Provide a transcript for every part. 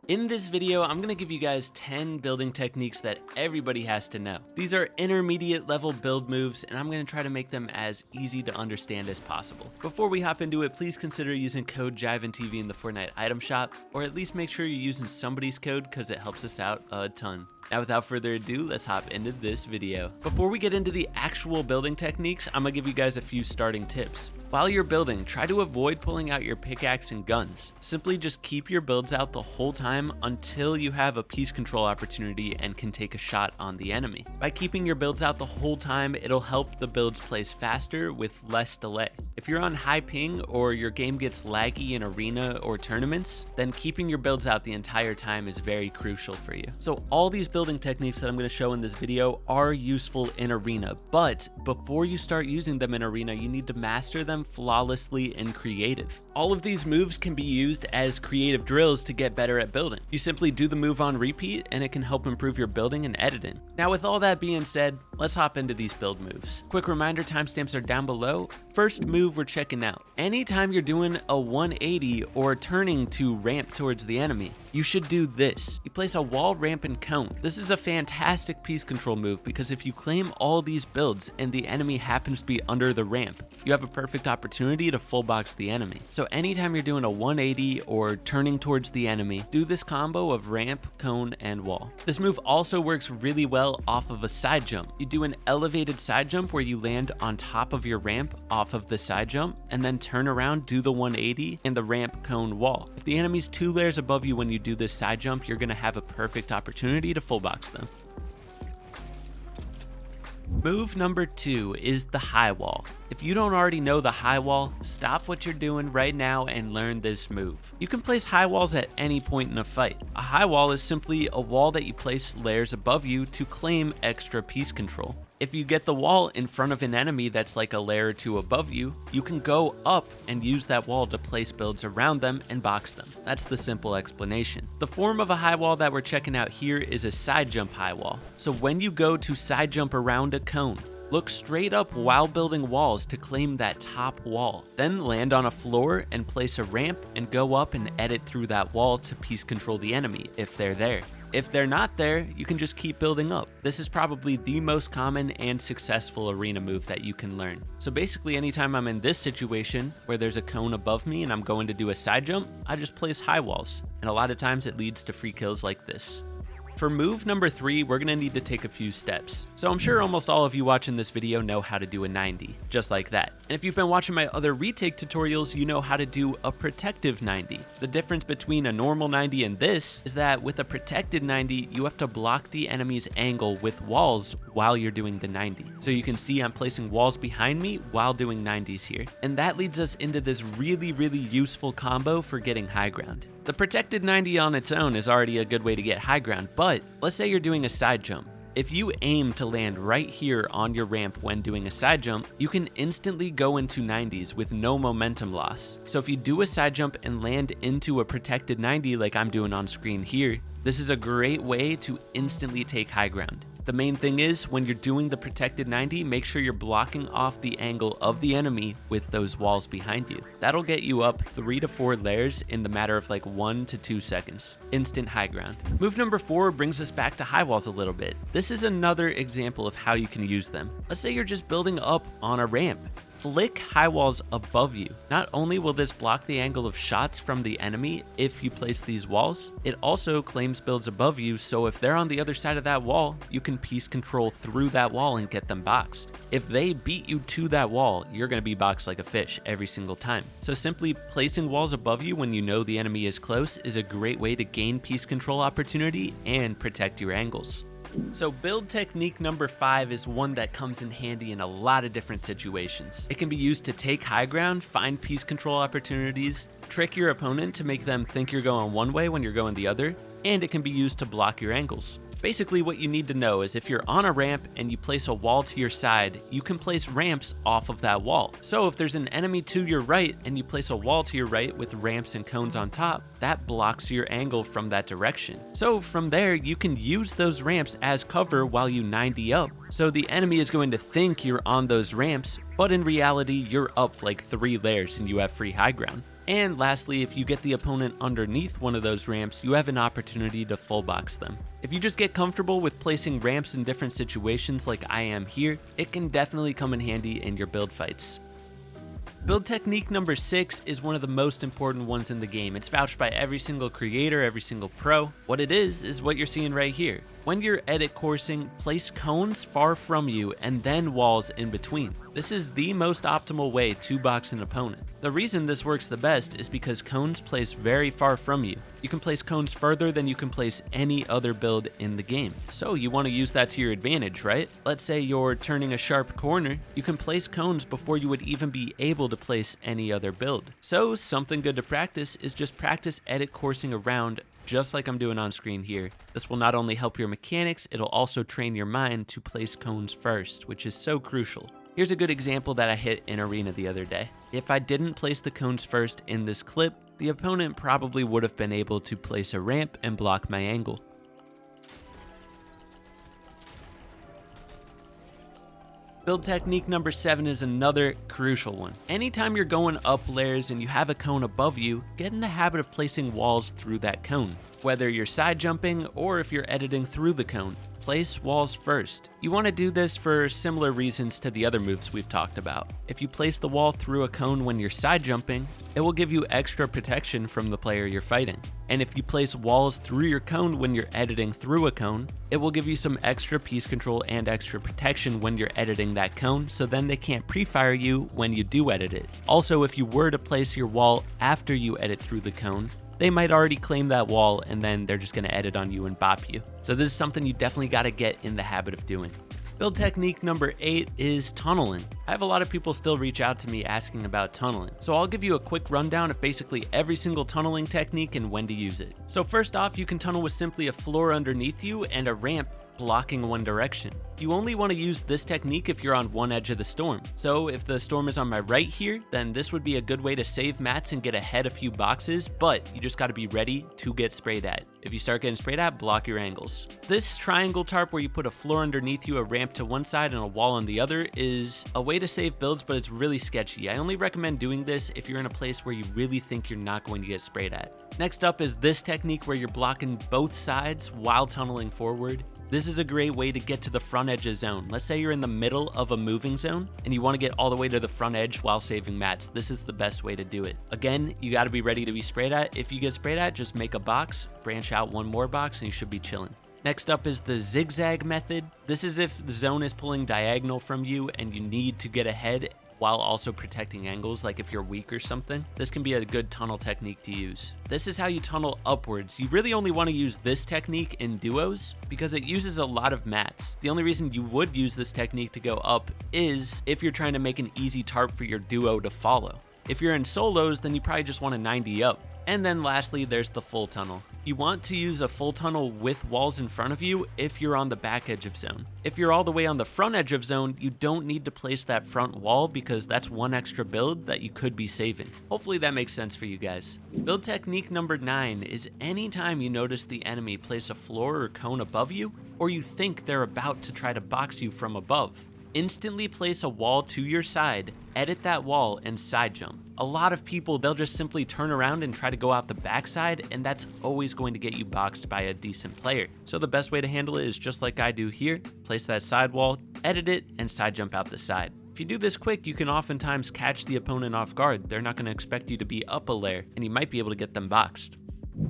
In this video, I'm going to give you guys 10 building techniques that everybody has to know. These are intermediate level build moves, and I'm going to try to make them as easy to understand as possible. Before we hop into it, please consider using code JivanTV in the Fortnite item shop, or at least make sure you're using somebody's code because it helps us out a ton. Now without further ado, let's hop into this video. Before we get into the actual building techniques, I'm going to give you guys a few starting tips. While you're building, try to avoid pulling out your pickaxe and guns. Simply just keep your builds out the whole time until you have a piece control opportunity and can take a shot on the enemy. By keeping your builds out the whole time, it'll help the builds place faster with less delay. If you're on high ping or your game gets laggy in arena or tournaments, then keeping your builds out the entire time is very crucial for you. So all these building techniques that I'm going to show in this video are useful in arena, but before you start using them in arena, you need to master them flawlessly in creative. All of these moves can be used as creative drills to get better at building. You simply do the move on repeat and it can help improve your building and editing. Now with all that being said, let's hop into these build moves. Quick reminder, timestamps are down below. First move we're checking out. Anytime you're doing a 180 or turning to ramp towards the enemy, you should do this. You place a wall, ramp, and cone. This is a fantastic piece control move because if you claim all these builds and the enemy happens to be under the ramp, you have a perfect opportunity to full box the enemy. So anytime you're doing a 180 or turning towards the enemy, do this combo of ramp, cone, and wall. This move also works really well off of a side jump. You do an elevated side jump where you land on top of your ramp off of the side jump and then turn around, do the 180 and the ramp, cone, wall. If the enemy's 2 layers above you when you do this side jump, you're going to have a perfect opportunity to full box them. Move number 2 is the high wall. If you don't already know the high wall, stop what you're doing right now and learn this move. You can place high walls at any point in a fight. A high wall is simply a wall that you place layers above you to claim extra piece control. If you get the wall in front of an enemy that's like a layer or 2 above you, you can go up and use that wall to place builds around them and box them. That's the simple explanation. The form of a high wall that we're checking out here is a side jump high wall. So when you go to side jump around a cone, look straight up while building walls to claim that top wall. Then land on a floor and place a ramp and go up and edit through that wall to piece control the enemy if they're there. If they're not there, you can just keep building up. This is probably the most common and successful arena move that you can learn. So basically anytime I'm in this situation where there's a cone above me and I'm going to do a side jump, I just place high walls. And a lot of times it leads to free kills like this. For move number 3, we're going to need to take a few steps. So I'm sure almost all of you watching this video know how to do a 90, just like that. And if you've been watching my other retake tutorials, you know how to do a protective 90. The difference between a normal 90 and this is that with a protected 90, you have to block the enemy's angle with walls while you're doing the 90. So you can see I'm placing walls behind me while doing 90s here. And that leads us into this really useful combo for getting high ground. The protected 90 on its own is already a good way to get high ground, but let's say you're doing a side jump. If you aim to land right here on your ramp when doing a side jump, you can instantly go into 90s with no momentum loss. So if you do a side jump and land into a protected 90 like I'm doing on screen here, this is a great way to instantly take high ground. The main thing is when you're doing the protected 90, make sure you're blocking off the angle of the enemy with those walls behind you. That'll get you up 3 to 4 layers in the matter of like 1 to 2 seconds. Instant high ground. Move number 4 brings us back to high walls a little bit. This is another example of how you can use them. Let's say you're just building up on a ramp. Flick high walls above you. Not only will this block the angle of shots from the enemy if you place these walls, it also claims builds above you, so if they're on the other side of that wall, you can piece control through that wall and get them boxed. If they beat you to that wall, you're going to be boxed like a fish every single time. So simply placing walls above you when you know the enemy is close is a great way to gain piece control opportunity and protect your angles. So build technique number 5 is one that comes in handy in a lot of different situations. It can be used to take high ground, find piece control opportunities, trick your opponent to make them think you're going one way when you're going the other, and it can be used to block your angles. Basically what you need to know is if you're on a ramp and you place a wall to your side, you can place ramps off of that wall. So if there's an enemy to your right and you place a wall to your right with ramps and cones on top, that blocks your angle from that direction. So from there, you can use those ramps as cover while you 90 up. So the enemy is going to think you're on those ramps, but in reality, you're up like 3 layers and you have free high ground. And lastly, if you get the opponent underneath one of those ramps, you have an opportunity to full box them. If you just get comfortable with placing ramps in different situations like I am here, it can definitely come in handy in your build fights. Build technique number 6 is one of the most important ones in the game. It's vouched by every single creator, every single pro. What it is what you're seeing right here. When you're edit coursing, place cones far from you and then walls in between. This is the most optimal way to box an opponent. The reason this works the best is because cones place very far from you. You can place cones further than you can place any other build in the game. So you want to use that to your advantage, right? Let's say you're turning a sharp corner, you can place cones before you would even be able to place any other build. So something good to practice is just practice edit coursing around just like I'm doing on screen here. This will not only help your mechanics, it'll also train your mind to place cones first, which is so crucial. Here's a good example that I hit in Arena the other day. If I didn't place the cones first in this clip, the opponent probably would have been able to place a ramp and block my angle. Build technique number 7 is another crucial one. Anytime you're going up layers and you have a cone above you, get in the habit of placing walls through that cone. Whether you're side jumping or if you're editing through the cone, place walls first. You want to do this for similar reasons to the other moves we've talked about. If you place the wall through a cone when you're side jumping, it will give you extra protection from the player you're fighting. And if you place walls through your cone when you're editing through a cone, it will give you some extra piece control and extra protection when you're editing that cone, so then they can't pre-fire you when you do edit it. Also, if you were to place your wall after you edit through the cone, they might already claim that wall and then they're just going to edit on you and bop you. So this is something you definitely got to get in the habit of doing. Build technique number 8 is tunneling. I have a lot of people still reach out to me asking about tunneling. So I'll give you a quick rundown of basically every single tunneling technique and when to use it. So first off, you can tunnel with simply a floor underneath you and a ramp blocking one direction. You only want to use this technique if you're on one edge of the storm. So if the storm is on my right here, then this would be a good way to save mats and get ahead a few boxes, but you just got to be ready to get sprayed at. If you start getting sprayed at, block your angles. This triangle tarp where you put a floor underneath you, a ramp to one side, and a wall on the other is a way to save builds, but it's really sketchy. I only recommend doing this if you're in a place where you really think you're not going to get sprayed at. Next up is this technique where you're blocking both sides while tunneling forward. This is a great way to get to the front edge of zone. Let's say you're in the middle of a moving zone and you want to get all the way to the front edge while saving mats. This is the best way to do it. Again, you got to be ready to be sprayed at. If you get sprayed at, just make a box, branch out one more box, and you should be chilling. Next up is the zigzag method. This is if the zone is pulling diagonal from you and you need to get ahead while also protecting angles, like if you're weak or something. This can be a good tunnel technique to use. This is how you tunnel upwards. You really only want to use this technique in duos because it uses a lot of mats. The only reason you would use this technique to go up is if you're trying to make an easy tarp for your duo to follow. If you're in solos, then you probably just want to 90 up. And then lastly, there's the full tunnel. You want to use a full tunnel with walls in front of you if you're on the back edge of zone. If you're all the way on the front edge of zone, you don't need to place that front wall because that's one extra build that you could be saving. Hopefully that makes sense for you guys. Build technique number 9 is anytime you notice the enemy place a floor or cone above you, or you think they're about to try to box you from above, instantly place a wall to your side, edit that wall, and side jump. A lot of people, they'll just simply turn around and try to go out the backside, and that's always going to get you boxed by a decent player. So the best way to handle it is just like I do here, place that side wall, edit it, and side jump out the side. If you do this quick, you can oftentimes catch the opponent off guard. They're not going to expect you to be up a layer, and you might be able to get them boxed.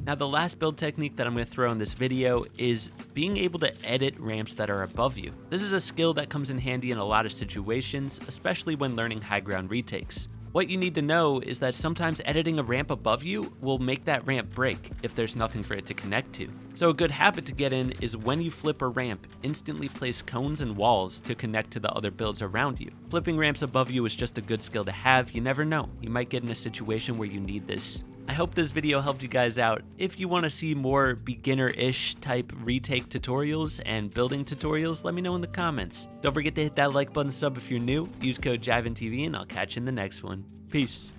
Now the last build technique that I'm going to throw in this video is being able to edit ramps that are above you. This is a skill that comes in handy in a lot of situations, especially when learning high ground retakes. What you need to know is that sometimes editing a ramp above you will make that ramp break if there's nothing for it to connect to. So a good habit to get in is when you flip a ramp, instantly place cones and walls to connect to the other builds around you. Flipping ramps above you is just a good skill to have. You never know. You might get in a situation where you need this. I hope this video helped you guys out. If you want to see more beginner-ish type retake tutorials and building tutorials, let me know in the comments. Don't forget to hit that like button, sub if you're new, use code JivanTV, and I'll catch you in the next one. Peace.